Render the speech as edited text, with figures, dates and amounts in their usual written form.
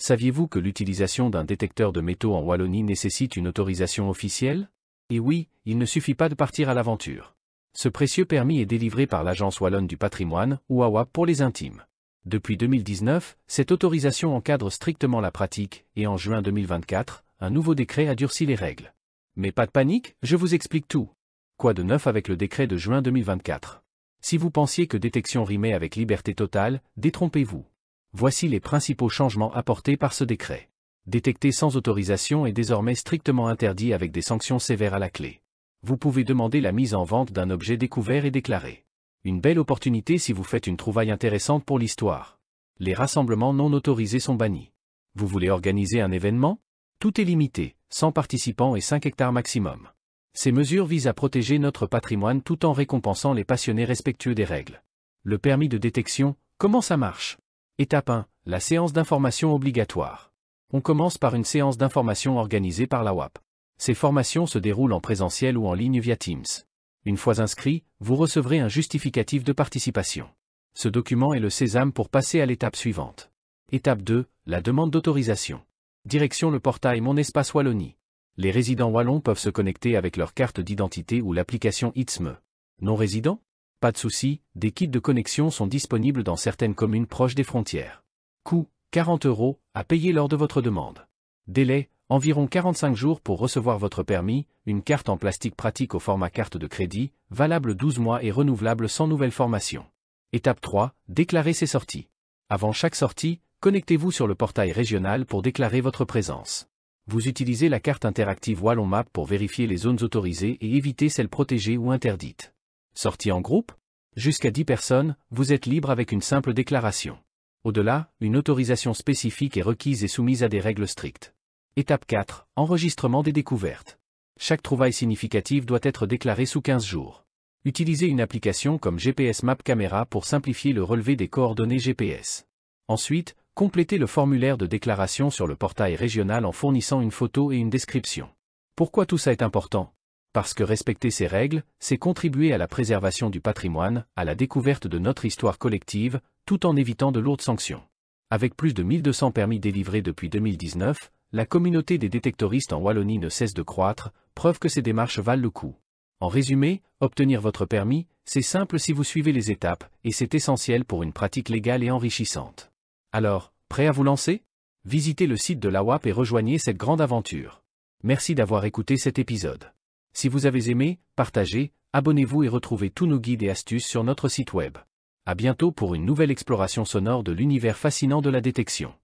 Saviez-vous que l'utilisation d'un détecteur de métaux en Wallonie nécessite une autorisation officielle? Et oui, il ne suffit pas de partir à l'aventure. Ce précieux permis est délivré par l'Agence wallonne du patrimoine, ou AWAP pour les intimes. Depuis 2019, cette autorisation encadre strictement la pratique, et en juin 2024, un nouveau décret a durci les règles. Mais pas de panique, je vous explique tout. Quoi de neuf avec le décret de juin 2024? Si vous pensiez que détection rimait avec liberté totale, détrompez-vous. Voici les principaux changements apportés par ce décret. Détecter sans autorisation est désormais strictement interdit avec des sanctions sévères à la clé. Vous pouvez demander la mise en vente d'un objet découvert et déclaré. Une belle opportunité si vous faites une trouvaille intéressante pour l'histoire. Les rassemblements non autorisés sont bannis. Vous voulez organiser un événement? Tout est limité, 100 participants et 5 hectares maximum. Ces mesures visent à protéger notre patrimoine tout en récompensant les passionnés respectueux des règles. Le permis de détection, comment ça marche? Étape 1, la séance d'information obligatoire. On commence par une séance d'information organisée par l'AWAP. Ces formations se déroulent en présentiel ou en ligne via Teams. Une fois inscrit, vous recevrez un justificatif de participation. Ce document est le sésame pour passer à l'étape suivante. Étape 2, la demande d'autorisation. Direction le portail Mon Espace Wallonie. Les résidents wallons peuvent se connecter avec leur carte d'identité ou l'application ITSME. Non-résidents? Pas de souci, des kits de connexion sont disponibles dans certaines communes proches des frontières. Coût, 40 €, à payer lors de votre demande. Délai, environ 45 jours pour recevoir votre permis, une carte en plastique pratique au format carte de crédit, valable 12 mois et renouvelable sans nouvelle formation. Étape 3, déclarer ses sorties. Avant chaque sortie, connectez-vous sur le portail régional pour déclarer votre présence. Vous utilisez la carte interactive Wallon Map pour vérifier les zones autorisées et éviter celles protégées ou interdites. Sortie en groupe? Jusqu'à 10 personnes, vous êtes libre avec une simple déclaration. Au-delà, une autorisation spécifique est requise et soumise à des règles strictes. Étape 4, enregistrement des découvertes. Chaque trouvaille significative doit être déclarée sous 15 jours. Utilisez une application comme GPS Map Camera pour simplifier le relevé des coordonnées GPS. Ensuite, complétez le formulaire de déclaration sur le portail régional en fournissant une photo et une description. Pourquoi tout ça est important? Parce que respecter ces règles, c'est contribuer à la préservation du patrimoine, à la découverte de notre histoire collective, tout en évitant de lourdes sanctions. Avec plus de 1200 permis délivrés depuis 2019, la communauté des détectoristes en Wallonie ne cesse de croître, preuve que ces démarches valent le coup. En résumé, obtenir votre permis, c'est simple si vous suivez les étapes, et c'est essentiel pour une pratique légale et enrichissante. Alors, prêt à vous lancer? Visitez le site de l'AWAP et rejoignez cette grande aventure. Merci d'avoir écouté cet épisode. Si vous avez aimé, partagez, abonnez-vous et retrouvez tous nos guides et astuces sur notre site web. À bientôt pour une nouvelle exploration sonore de l'univers fascinant de la détection.